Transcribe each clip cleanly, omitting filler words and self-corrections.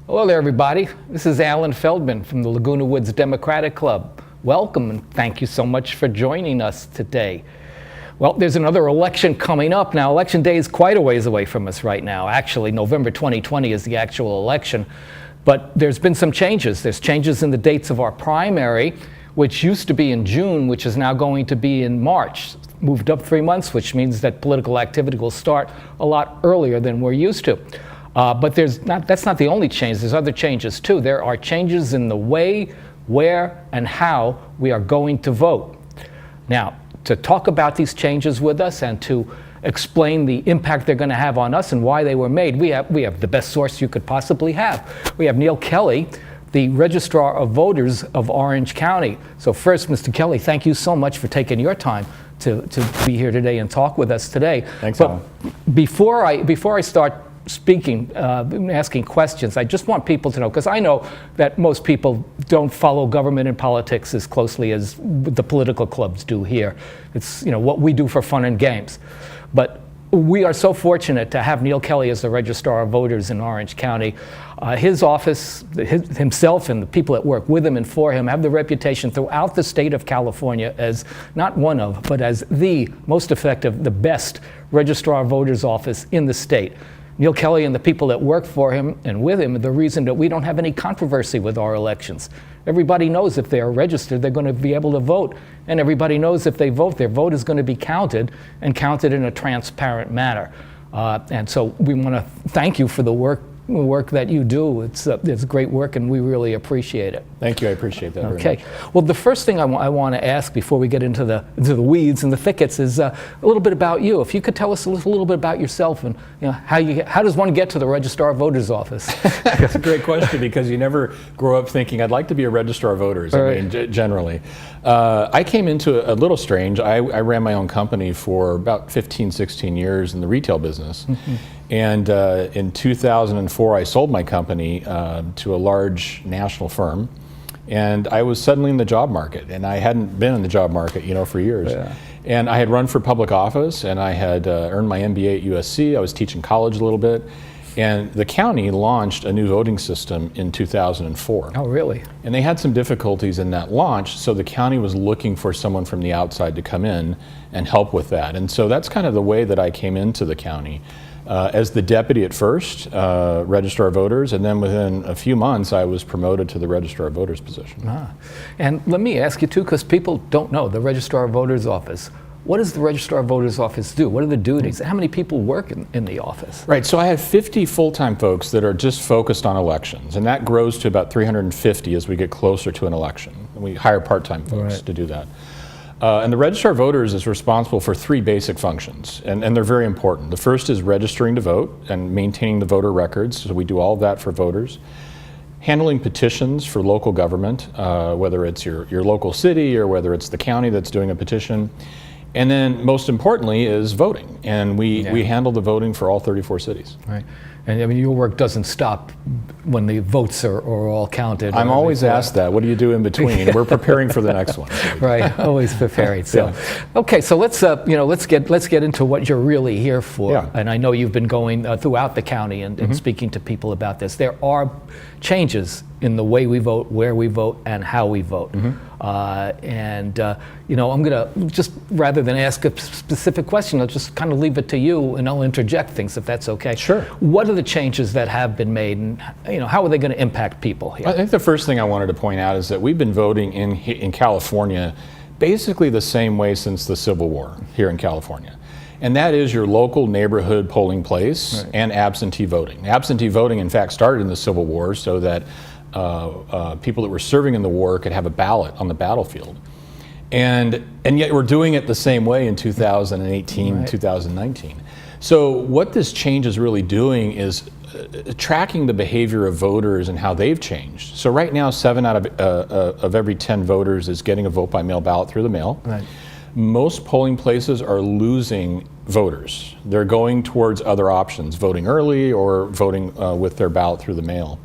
Hello there, everybody. This is Alan Feldman from the Laguna Woods Democratic Club. Welcome, and thank you so much for joining us today. Well, there's another election coming up. Now, Election Day is quite a ways away from us right now. Actually, November 2020 is the actual election. But there's been some changes. There's changes in the dates of our primary, which used to be in June, which is now going to be in March. Moved up 3 months, which means that political activity will start a lot earlier than we're used to. But that's not the only change. There's other changes too. There are changes in the way, where, and how we are going to vote. Now, to talk about these changes with us and to explain the impact they're going to have on us and why they were made, we have the best source you could possibly have. We have Neal Kelley, the Registrar of Voters of Orange County. So first, Mr. Kelley, thank you so much for taking your time to be here today and talk with us today. Thanks, but Alan. Before I start speaking, asking questions, I just want people to know, because I know that most people don't follow government and politics as closely as the political clubs do here. It's what we do for fun and games. But we are so fortunate to have Neal Kelley as the Registrar of Voters in Orange County. His office, himself and the people that work with him and for him have the reputation throughout the state of California as not one of, but as the most effective, the best Registrar of Voters office in the state. Neal Kelley and the people that work for him and with him are the reason that we don't have any controversy with our elections. Everybody knows if they are registered, they're going to be able to vote. And everybody knows if they vote, their vote is going to be counted and counted in a transparent manner. And so we want to thank you for the work that you do. It's great work, and we really appreciate it. Thank you. I appreciate that. Okay. Very much. Well, the first thing I want to ask before we get into the weeds and the thickets is a little bit about you. If you could tell us a little bit about yourself and how does one get to the Registrar of Voters office? That's a great question, because you never grow up thinking I'd like to be a Registrar of Voters. Right. I mean, generally. I came into it a little strange. I ran my own company for about 15, 16 years in the retail business. Mm-hmm. And in 2004, I sold my company to a large national firm. And I was suddenly in the job market, and I hadn't been in the job market, for years. Yeah. And I had run for public office, and I had earned my MBA at USC. I was teaching college a little bit. And the county launched a new voting system in 2004. Oh, really? And they had some difficulties in that launch, so the county was looking for someone from the outside to come in and help with that. And so that's kind of the way that I came into the county. As the deputy at first, Registrar of Voters, and then within a few months I was promoted to the Registrar of Voters position. And let me ask you too, because people don't know the Registrar of Voters office. What does the Registrar of Voters office do? What are the duties? How many people work in the office? Right, so I have 50 full-time folks that are just focused on elections, and that grows to about 350 as we get closer to an election. We hire part-time folks to do that. And the Registrar of Voters is responsible for three basic functions, and they're very important. The first is registering to vote and maintaining the voter records, so we do all of that for voters. Handling petitions for local government, whether it's your local city or whether it's the county that's doing a petition. And then most importantly is voting, and we handle the voting for all 34 cities. Right. And I mean, your work doesn't stop when the votes are all counted. I'm always asked that. What do you do in between? We're preparing for the next one. Right, always preparing. So, okay, so let's get into what you're really here for. Yeah. And I know you've been going throughout the county and speaking to people about this. There are changes in the way we vote, where we vote, and how we vote. I'm going to just, rather than ask a specific question, I'll just kind of leave it to you, and I'll interject things if that's okay. Sure. What are the changes that have been made, and how are they going to impact people here? I think the first thing I wanted to point out is that we've been voting in California basically the same way since the Civil War here in California. And that is your local neighborhood polling place and absentee voting. Absentee voting, in fact, started in the Civil War so that people that were serving in the war could have a ballot on the battlefield. And yet we're doing it the same way in 2018, 2019. So what this change is really doing is tracking the behavior of voters and how they've changed. So right now, 7 out of every 10 voters is getting a vote by mail ballot through the mail. Right. Most polling places are losing voters. They're going towards other options, voting early or voting with their ballot through the mail.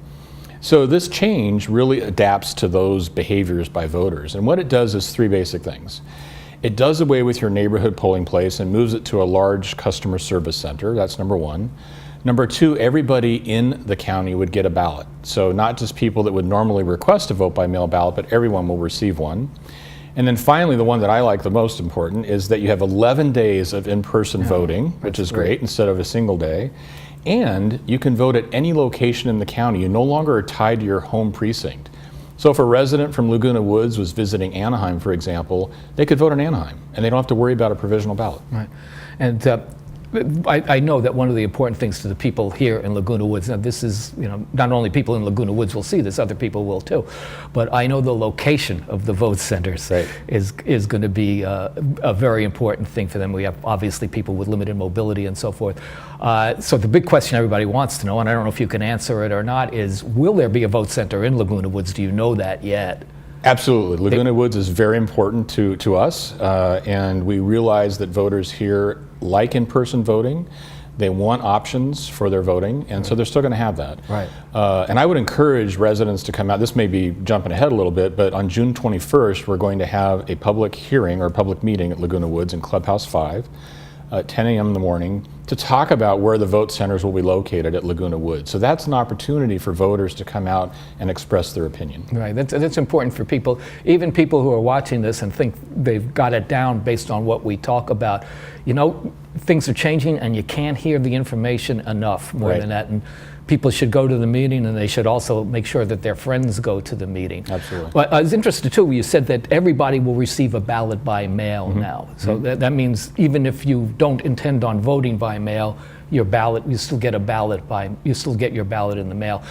So this change really adapts to those behaviors by voters. And what it does is 3 basic things. It does away with your neighborhood polling place and moves it to a large customer service center. That's number 1. Number two, everybody in the county would get a ballot. So not just people that would normally request a vote by mail ballot, but everyone will receive one. And then finally, the one that I like the most important is that you have 11 days of in-person voting, which is great, instead of a single day. And you can vote at any location in the county. You no longer are tied to your home precinct. So if a resident from Laguna Woods was visiting Anaheim, for example, they could vote in Anaheim, and they don't have to worry about a provisional ballot. Right. And I know that one of the important things to the people here in Laguna Woods, and this is, not only people in Laguna Woods will see this, other people will too, but I know the location of the vote centers is going to be a very important thing for them. We have obviously people with limited mobility and so forth. So the big question everybody wants to know, and I don't know if you can answer it or not, is will there be a vote center in Laguna Woods? Do you know that yet? Absolutely. Laguna Woods is very important to us, and we realize that voters here like in-person voting. They want options for their voting, and so they're still going to have that. Right. And I would encourage residents to come out. This may be jumping ahead a little bit, but on June 21st, we're going to have a public hearing or public meeting at Laguna Woods in Clubhouse 5 at 10 a.m. in the morning to talk about where the vote centers will be located at Laguna Woods. So that's an opportunity for voters to come out and express their opinion. Right, that's important for people, even people who are watching this and think they've got it down based on what we talk about. Things are changing and you can't hear the information enough more than that. And people should go to the meeting, and they should also make sure that their friends go to the meeting. Absolutely. But I was interested too, you said that everybody will receive a ballot by mail now. So that means even if you don't intend on voting by mail, your ballot, you still get your ballot in the mail.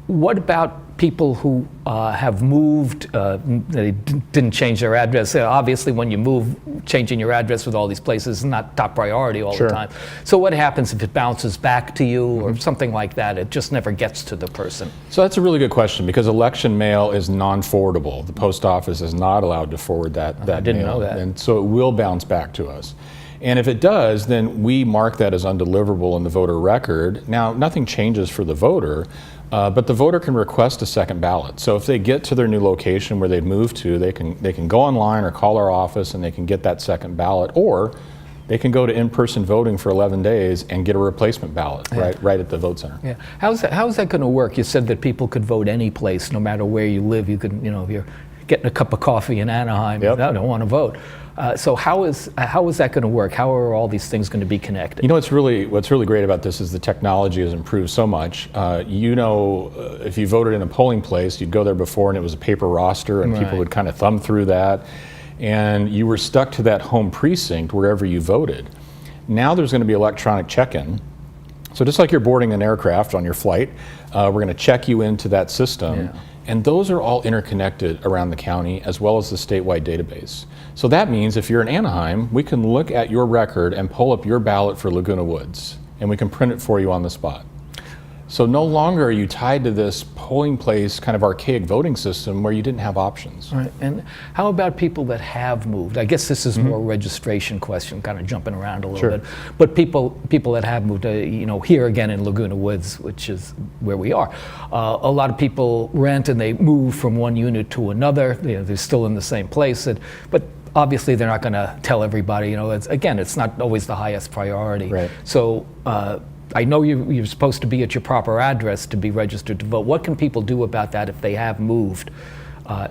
What about people who have moved, they didn't change their address? Obviously, when you move, changing your address with all these places is not top priority all the time. So what happens if it bounces back to you or something like that? It just never gets to the person. So that's a really good question, because election mail is non-forwardable. The post office is not allowed to forward that I didn't mail, know that. and so it will bounce back to us. And if it does, then we mark that as undeliverable in the voter record. Now, nothing changes for the voter, but the voter can request a second ballot. So if they get to their new location where they've moved to, they can go online or call our office and they can get that second ballot, or they can go to in-person voting for 11 days and get a replacement ballot right at the vote center. Yeah. How's that going to work? You said that people could vote any place, no matter where you live. You could, if you're getting a cup of coffee in Anaheim, I don't want to vote. So how is that going to work? How are all these things going to be connected? What's really great about this is the technology has improved so much. If you voted in a polling place, you'd go there before and it was a paper roster, and people would kind of thumb through that, and you were stuck to that home precinct wherever you voted. Now there's going to be electronic check-in. So just like you're boarding an aircraft on your flight, we're going to check you into that system. Yeah. And those are all interconnected around the county as well as the statewide database. So that means if you're in Anaheim, we can look at your record and pull up your ballot for Laguna Woods, and we can print it for you on the spot. So no longer are you tied to this polling place kind of archaic voting system where you didn't have options. Right. And how about people that have moved? I guess this is more a registration question, kind of jumping around a little bit. But people that have moved, here again in Laguna Woods, which is where we are, a lot of people rent and they move from one unit to another. They're still in the same place, but obviously they're not going to tell everybody. It's not always the highest priority. Right. So. I know you're supposed to be at your proper address to be registered to vote. What can people do about that if they have moved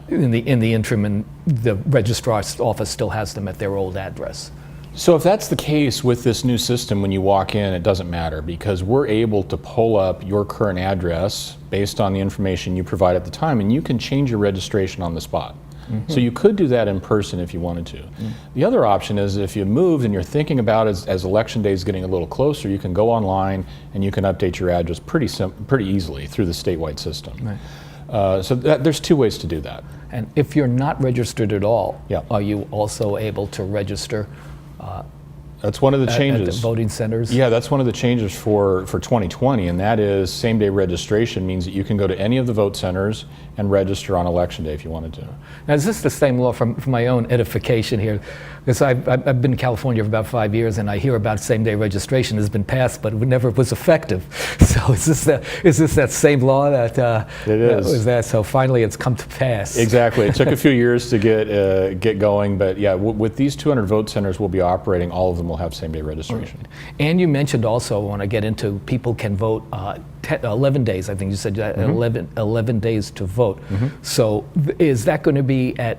in the interim and the registrar's office still has them at their old address? So if that's the case with this new system, when you walk in, it doesn't matter, because we're able to pull up your current address based on the information you provide at the time, and you can change your registration on the spot. So you could do that in person if you wanted to. The other option is if you moved and you're thinking about as election day is getting a little closer, you can go online and you can update your address pretty easily through the statewide system. Right. So there's two ways to do that. And if you're not registered at all, are you also able to register That's one of the changes. At the voting centers? Yeah, that's one of the changes for 2020, and that is same-day registration means that you can go to any of the vote centers and register on election day if you wanted to. Now, is this the same law, for my own edification here? Because I've been in California for about 5 years, and I hear about same-day registration has been passed, but it never was effective. So is this that same law that it is? Was that? So finally, it's come to pass. Exactly. It took a few years to get going, but yeah, with these 200 vote centers, we'll be operating all of them will have same-day registration. And you mentioned also, when I get into people can vote 11 days, I think you said 11 days to vote. So is that going to be at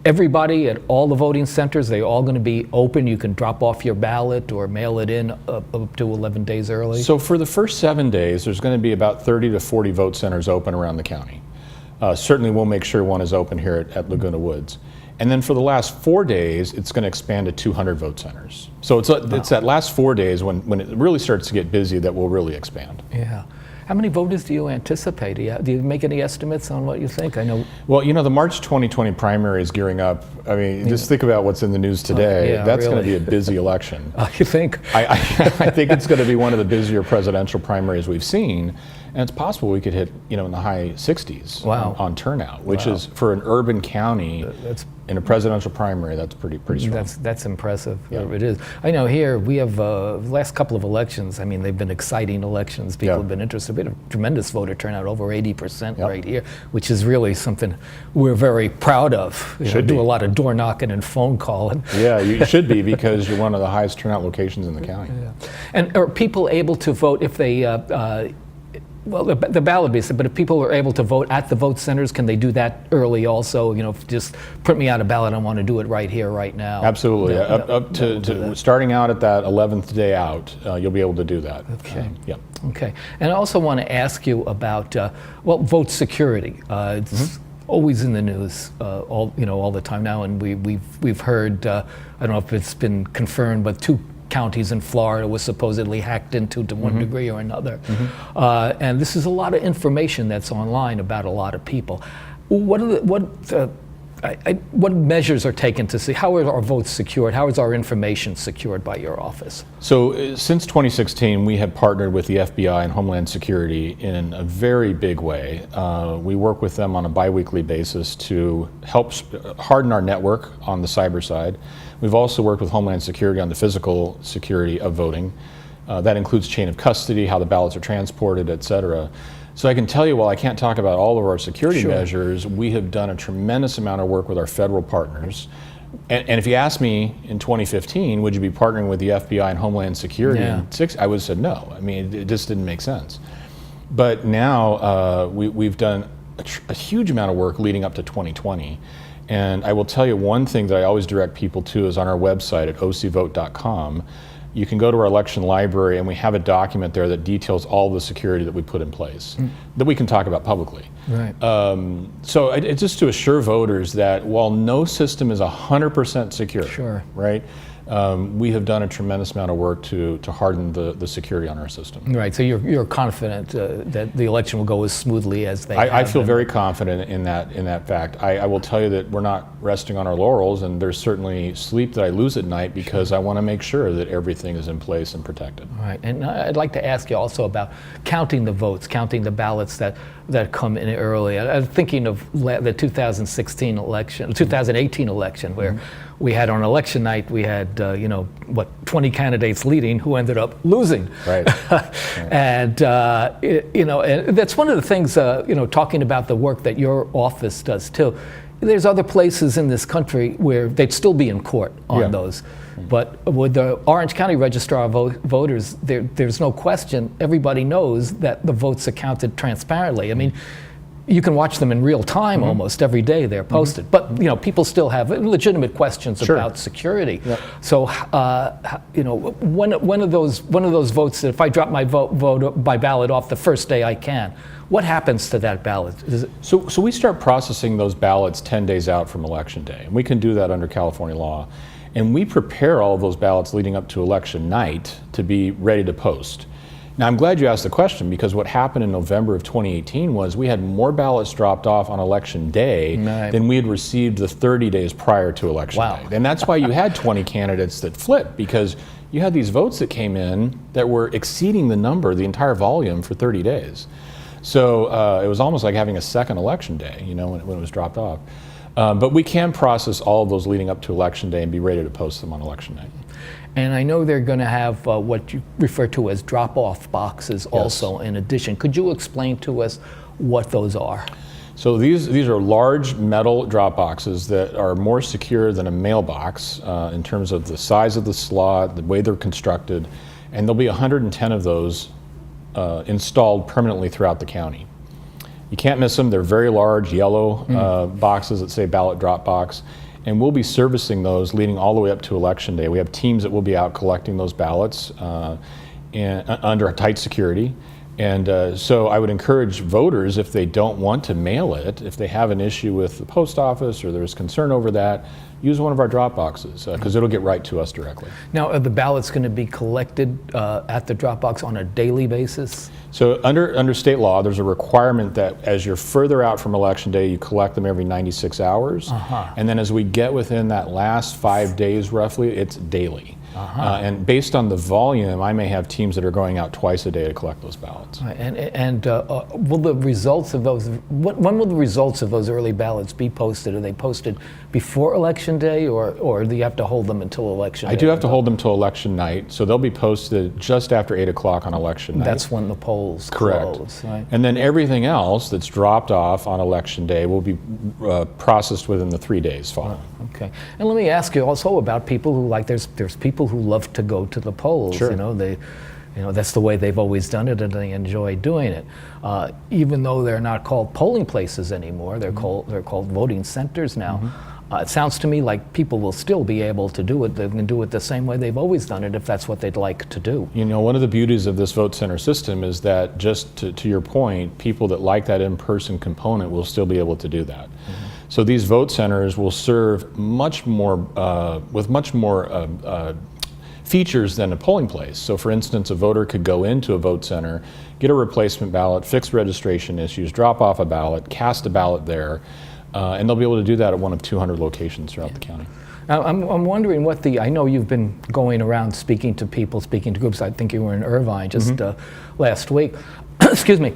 everybody at all the voting centers? They all going to be open? You can drop off your ballot or mail it in up to 11 days early? So for the first 7 days, there's going to be about 30 to 40 vote centers open around the county. Certainly we'll make sure one is open here at Laguna Woods. And then for the last 4 days, it's going to expand to 200 vote centers. So it's that last 4 days when it really starts to get busy that will really expand. Yeah. How many voters do you anticipate? Do you make any estimates on what you think? I know. Well, the March 2020 primary is gearing up. I mean, just think about what's in the news today. Yeah, That's really. going to be a busy election. You think? I think it's going to be one of the busier presidential primaries we've seen. And it's possible we could hit, in the high 60s on turnout, which is, for an urban county, in a presidential primary, that's pretty strong. That's impressive. Yeah. It is. I know here we have the last couple of elections. I mean, they've been exciting elections. People have been interested. We had a tremendous voter turnout, over 80% right here, which is really something we're very proud of. Do a lot of door knocking and phone calling. Yeah, you should be, because you're one of the highest turnout locations in the county. Yeah. And are people able to vote if they? Well, the ballot be said, but if people are able to vote at the vote centers, can they do that early also? Just print me out a ballot, I want to do it right here, right now. Absolutely. Up to starting out at that 11th day out, you'll be able to do that. Okay. Yeah. Okay. And I also want to ask you about, vote security. It's always in the news all the time now, and we've heard, I don't know if it's been confirmed, but 2 counties in Florida was supposedly hacked into to one degree or another. And this is a lot of information that's online about a lot of people. What measures are taken to see how are our votes secured? How is our information secured by your office? So since 2016, we have partnered with the FBI and Homeland Security in a very big way. We work with them on a biweekly basis to help harden our network on the cyber side. We've also worked with Homeland Security on the physical security of voting. That includes chain of custody, how the ballots are transported, et cetera. So I can tell you, while I can't talk about all of our security measures, we have done a tremendous amount of work with our federal partners. And if you asked me in 2015, would you be partnering with the FBI and Homeland Security? I would have said no. I mean, it just didn't make sense. But now we've done a huge amount of work leading up to 2020. And I will tell you one thing that I always direct people to is on our website at ocvote.com. You can go to our election library, and we have a document there that details all the security that we put in place that we can talk about publicly. Right. So it's just to assure voters that while no system is 100% secure, right? We have done a tremendous amount of work to harden the security on our system. Right. So you're confident that the election will go as smoothly as they. I feel very confident in that fact. I will tell you that we're not resting on our laurels, and there's certainly sleep that I lose at night because I want to make sure that everything is in place and protected. Right. And I'd like to ask you also about counting the votes, counting the ballots that come in early. I'm thinking of the 2018 election, where we had on election night, we had 20 candidates leading who ended up losing. Right. And and that's one of the things talking about the work that your office does too. There's other places in this country where they'd still be in court on those. But with the Orange County Registrar of Voters, there's no question, everybody knows that the votes are counted transparently. I mean, you can watch them in real time almost every day. They're posted, but people still have legitimate questions about security. Yep. So one of those votes, if I drop my vote by ballot off the first day I can, what happens to that ballot? So we start processing those ballots 10 days out from Election Day, and we can do that under California law. And we prepare all of those ballots leading up to election night to be ready to post. Now, I'm glad you asked the question, because what happened in November of 2018 was we had more ballots dropped off on election day than we had received the 30 days prior to election day. And that's why you had 20 candidates that flipped, because you had these votes that came in that were exceeding the number, the entire volume, for 30 days. So it was almost like having a second election day, when it was dropped off. But we can process all of those leading up to election day and be ready to post them on election night. And I know they're going to have what you refer to as drop-off boxes also in addition. Could you explain to us what those are? So these are large metal drop boxes that are more secure than a mailbox in terms of the size of the slot, the way they're constructed, and there'll be 110 of those installed permanently throughout the county. You can't miss them. They're very large yellow boxes that say ballot drop box, and we'll be servicing those leading all the way up to Election Day. We have teams that will be out collecting those ballots under tight security. And so I would encourage voters, if they don't want to mail it, if they have an issue with the post office or there's concern over that, use one of our drop boxes because it'll get right to us directly. Now, are the ballots going to be collected at the drop box on a daily basis? So under state law, there's a requirement that as you're further out from Election Day, you collect them every 96 hours. And then as we get within that last 5 days roughly, it's daily. And based on the volume, I may have teams that are going out twice a day to collect those ballots. Right. And will the results of those, when will the results of those early ballots be posted? Are they posted before Election Day, or do you have to hold them until Election Day? I do have to hold them till election night, so they'll be posted just after 8 o'clock on election night. That's when the polls close, right? And then everything else that's dropped off on Election Day will be processed within the 3 days following. Okay. And let me ask you also about people who there's people who love to go to the polls. Sure. That's the way they've always done it, and they enjoy doing it. Even though they're not called polling places anymore, they're called voting centers now. It sounds to me like people will still be able to do it. They can do it the same way they've always done it if that's what they'd like to do. You know, one of the beauties of this vote center system is that, just to your point, people that like that in-person component will still be able to do that. So these vote centers will serve much more with much more features than a polling place. So for instance, a voter could go into a vote center, get a replacement ballot, fix registration issues, drop off a ballot, cast a ballot there, and they'll be able to do that at one of 200 locations throughout the county. Now, I'm wondering I know you've been going around speaking to groups. I think you were in Irvine just last week. Excuse me.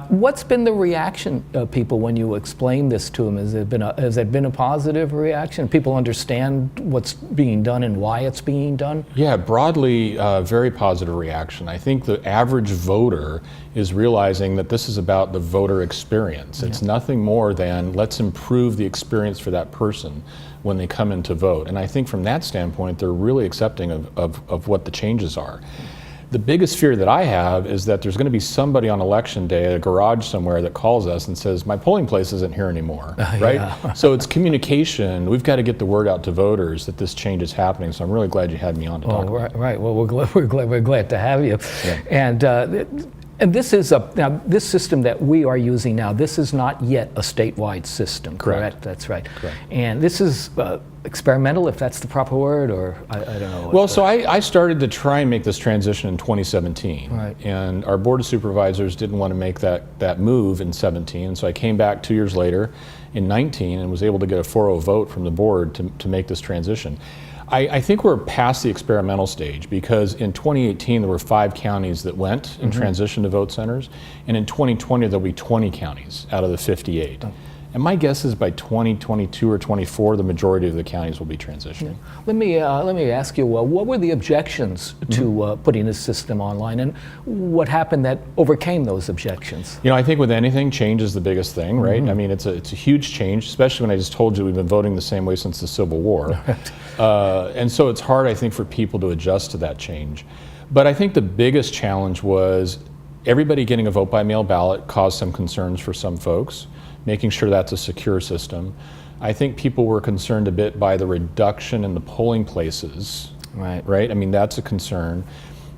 What's been the reaction of people when you explain this to them? Has it been a positive reaction? People understand what's being done and why it's being done? Yeah, broadly, very positive reaction. I think the average voter is realizing that this is about the voter experience. It's nothing more than let's improve the experience for that person when they come in to vote. And I think from that standpoint, they're really accepting of what the changes are. The biggest fear that I have is that there's going to be somebody on Election Day at a garage somewhere that calls us and says, my polling place isn't here anymore, right? Yeah. So it's communication. We've got to get the word out to voters that this change is happening. So I'm really glad you had me on to talk about it. Right. Well, we're glad to have you. Yeah. And this is now this system that we are using now. This is not yet a statewide system, correct? That's right. Correct. And this is experimental, if that's the proper word, or I don't know. Well, so I started to try and make this transition in 2017, right. And our board of supervisors didn't want to make that move in 17, so I came back 2 years later in 19 and was able to get a 4-0 vote from the board to make this transition. I think we're past the experimental stage, because in 2018 there were 5 counties that went and transitioned to vote centers, and in 2020 there'll be 20 counties out of the 58. And my guess is by 2022 or 24, the majority of the counties will be transitioning. Let me ask you, what were the objections to putting this system online, and what happened that overcame those objections? You know, I think with anything, change is the biggest thing, right? I mean, it's a huge change, especially when I just told you we've been voting the same way since the Civil War. And so it's hard, I think, for people to adjust to that change. But I think the biggest challenge was everybody getting a vote by mail ballot caused some concerns for some folks, making sure that's a secure system. I think people were concerned a bit by the reduction in the polling places, right? I mean, that's a concern.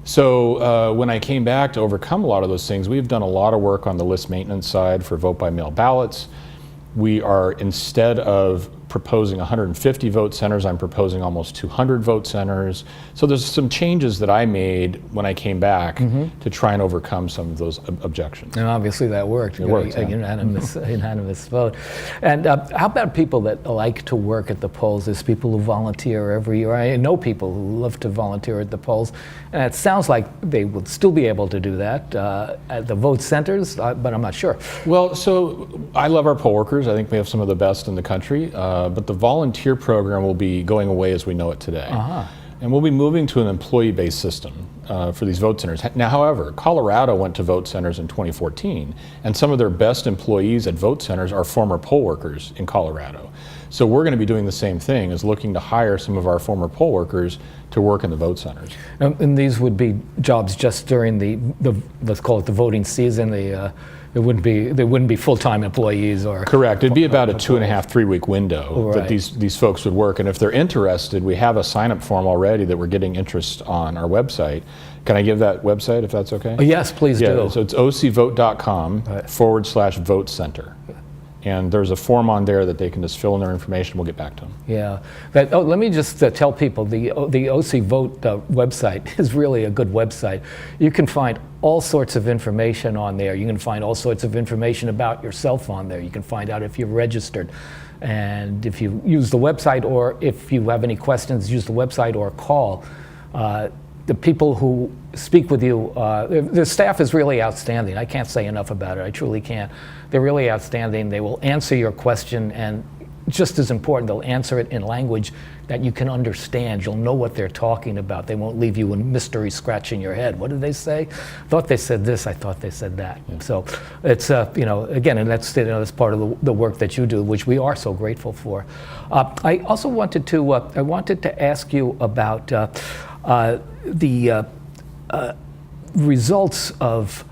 So when I came back to overcome a lot of those things, we've done a lot of work on the list maintenance side for vote by mail ballots. We are, instead of proposing 150 vote centers, I'm proposing almost 200 vote centers. So there's some changes that I made when I came back to try and overcome some of those objections. And obviously that worked. It worked, yeah. Unanimous vote. And how about people that like to work at the polls? There's people who volunteer every year. I know people who love to volunteer at the polls. And it sounds like they would still be able to do that at the vote centers, but I'm not sure. Well, so I love our poll workers. I think we have some of the best in the country. But the volunteer program will be going away as we know it today. And we'll be moving to an employee-based system. for these vote centers. Now, however, Colorado went to vote centers in 2014, and some of their best employees at vote centers are former poll workers in Colorado. So we're going to be doing the same thing, is looking to hire some of our former poll workers to work in the vote centers. And these would be jobs just during the let's call it the voting season. They wouldn't be full-time employees or. Correct. It'd be about a 2.5, 3 week window that these folks would work. And if they're interested, we have a sign-up form already that we're getting interest on our website. Can I give that website if that's okay? Yes, please do. So it's ocvote.com/vote center. And there's a form on there that they can just fill in their information. We'll get back to them. Yeah. Let me just tell people the OC Vote website is really a good website. You can find all sorts of information on there. You can find all sorts of information about yourself on there. You can find out if you're registered. And if you use the website, or if you have any questions, use the website or call. The people who speak with you, the staff is really outstanding. I can't say enough about it. I truly can't. They're really outstanding. They will answer your question, and just as important, they'll answer it in language that you can understand. You'll know what they're talking about. They won't leave you in mystery scratching your head. What did they say? I thought they said this. I thought they said that. Yeah. So it's again, and that's that's part of the work that you do, which we are so grateful for. I also wanted to ask you about the results of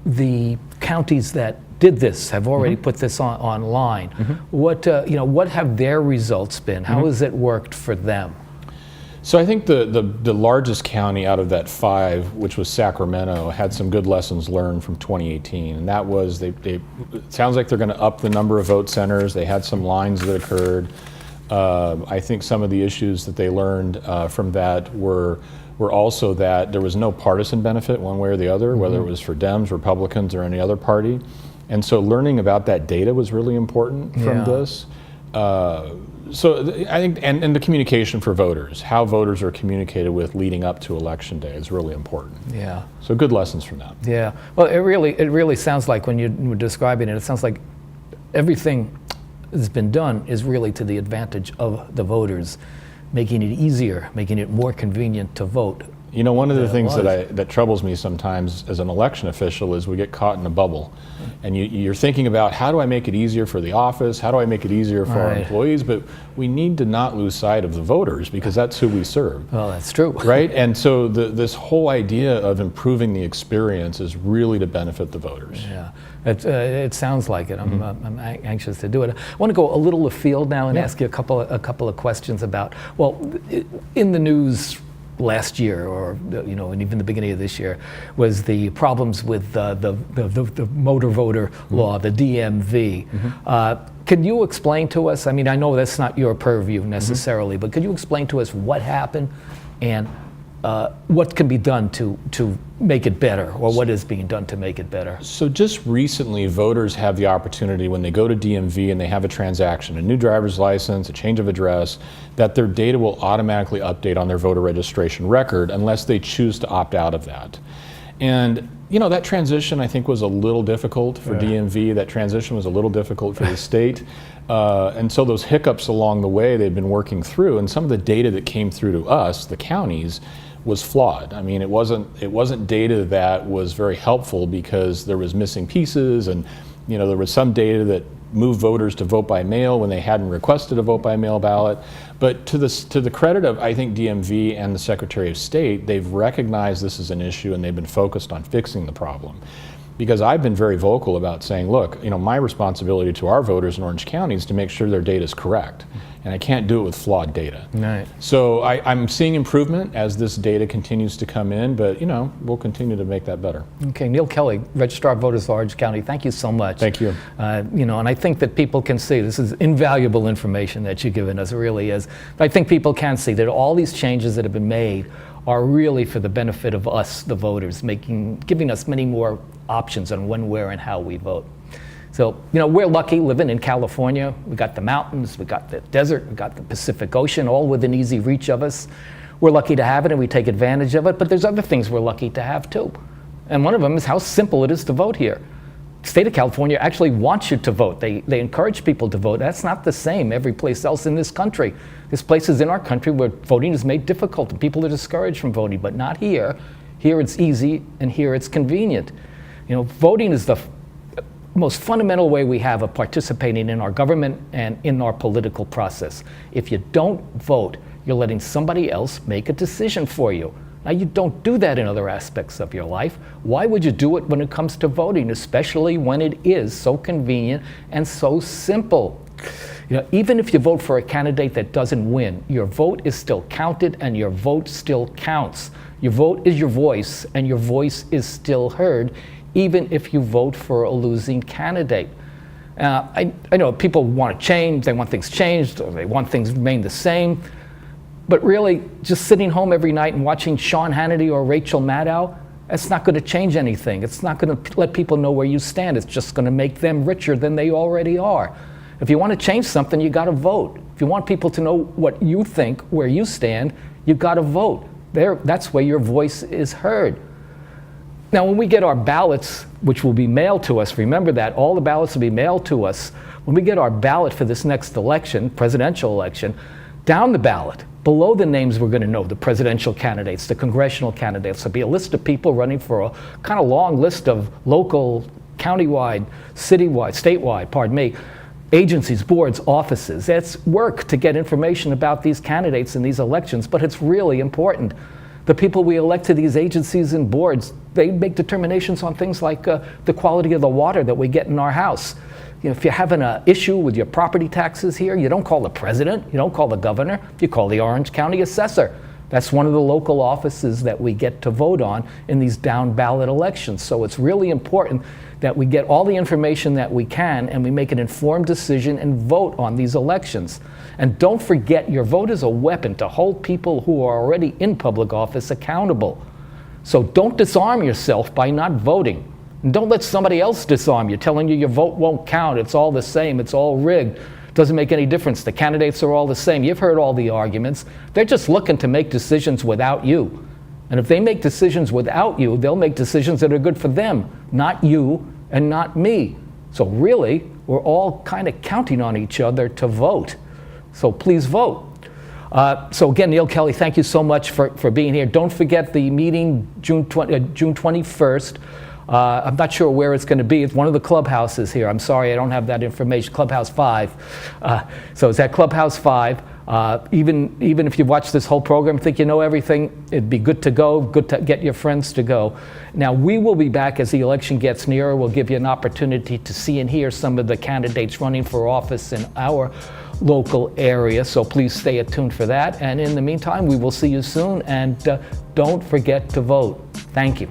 the counties that did this, have already put this online. What have their results been? How has it worked for them? So I think the largest county out of that 5, which was Sacramento, had some good lessons learned from 2018, and that was it sounds like they're going to up the number of vote centers. They had some lines that occurred. I think some of the issues that they learned from that were also that there was no partisan benefit one way or the other, whether it was for Dems, Republicans, or any other party. And so learning about that data was really important from this. So I think, and the communication for voters, how voters are communicated with leading up to Election Day is really important. Yeah. So good lessons from that. Yeah. Well, it really sounds like, when you were describing it, it sounds like everything that's been done is really to the advantage of the voters, making it easier, making it more convenient to vote. You know, one of the things that troubles me sometimes as an election official is we get caught in a bubble. And you're thinking about, how do I make it easier for the office? How do I make it easier for our employees? But we need to not lose sight of the voters, because that's who we serve. Well, that's true. Right? And so this whole idea of improving the experience is really to benefit the voters. Yeah. It sounds like it. I'm anxious to do it. I want to go a little afield now and ask you a couple of questions about, well, in the news last year, or and even the beginning of this year, was the problems with the motor voter law, the DMV. Can you explain to us? I mean, I know that's not your purview necessarily, but could you explain to us what happened and what can be done to make it better, or what is being done to make it better? So just recently, voters have the opportunity, when they go to DMV and they have a transaction, a new driver's license, a change of address, that their data will automatically update on their voter registration record unless they choose to opt out of that. And that transition, I think, was a little difficult for DMV. That transition was a little difficult for the state. And so those hiccups along the way they've been working through, and some of the data that came through to us, the counties, was flawed. I mean, it wasn't data that was very helpful, because there was missing pieces, and there was some data that moved voters to vote by mail when they hadn't requested a vote by mail ballot. But to the credit of, I think, DMV and the Secretary of State, they've recognized this is an issue, and they've been focused on fixing the problem. Because I've been very vocal about saying, look, my responsibility to our voters in Orange County is to make sure their data is correct. And I can't do it with flawed data. Right. So I'm seeing improvement as this data continues to come in, but we'll continue to make that better. Okay, Neal Kelley, Registrar of Voters of Orange County, thank you so much. Thank you. And I think that people can see this is invaluable information that you've given us. It really is. But I think people can see that all these changes that have been made are really for the benefit of us, the voters, giving us many more options on when, where, and how we vote. So, we're lucky living in California. We got the mountains, we got the desert, we got the Pacific Ocean, all within easy reach of us. We're lucky to have it, and we take advantage of it, but there's other things we're lucky to have too. And one of them is how simple it is to vote here. The state of California actually wants you to vote. They encourage people to vote. That's not the same every place else in this country. There's places in our country where voting is made difficult and people are discouraged from voting, but not here. Here it's easy, and here it's convenient. You know, voting is the most fundamental way we have of participating in our government and in our political process. If you don't vote, you're letting somebody else make a decision for you. Now, you don't do that in other aspects of your life. Why would you do it when it comes to voting, especially when it is so convenient and so simple? You know, even if you vote for a candidate that doesn't win, your vote is still counted and your vote still counts. Your vote is your voice, and your voice is still heard, even if you vote for a losing candidate. I know people want to change, they want things changed, or they want things to remain the same. But really, just sitting home every night and watching Sean Hannity or Rachel Maddow, that's not going to change anything. It's not going to let people know where you stand. It's just going to make them richer than they already are. If you want to change something, you got to vote. If you want people to know what you think, where you stand, you got to vote. That's where your voice is heard. Now, when we get our ballots, which will be mailed to us, remember that, all the ballots will be mailed to us. When we get our ballot for this next election, presidential election, down the ballot, below the names we're going to know, the presidential candidates, the congressional candidates, there'll be a list of people running for a kind of long list of local, countywide, citywide, statewide, agencies, boards, offices. It's work to get information about these candidates in these elections, but it's really important. The people we elect to these agencies and boards, they make determinations on things like the quality of the water that we get in our house. You know, if you're having an issue with your property taxes here, you don't call the president, you don't call the governor, you call the Orange County assessor. That's one of the local offices that we get to vote on in these down ballot elections. So it's really important that we get all the information that we can and we make an informed decision and vote on these elections. And don't forget, your vote is a weapon to hold people who are already in public office accountable. So don't disarm yourself by not voting. And don't let somebody else disarm you, telling you your vote won't count, it's all the same, it's all rigged. Doesn't make any difference, the candidates are all the same. You've heard all the arguments. They're just looking to make decisions without you. And if they make decisions without you, they'll make decisions that are good for them, not you and not me. So really, we're all kind of counting on each other to vote. So please vote. So again, Neal, Kelley, thank you so much for being here. Don't forget the meeting June 21st. I'm not sure where it's going to be. It's one of the clubhouses here. I'm sorry, I don't have that information. Clubhouse 5. So it's at Clubhouse 5. Even if you've watched this whole program, think you know everything, it'd be good to go, good to get your friends to go. Now, we will be back as the election gets nearer. We'll give you an opportunity to see and hear some of the candidates running for office in our local area, so please stay attuned for that. And in the meantime, we will see you soon, and don't forget to vote. Thank you.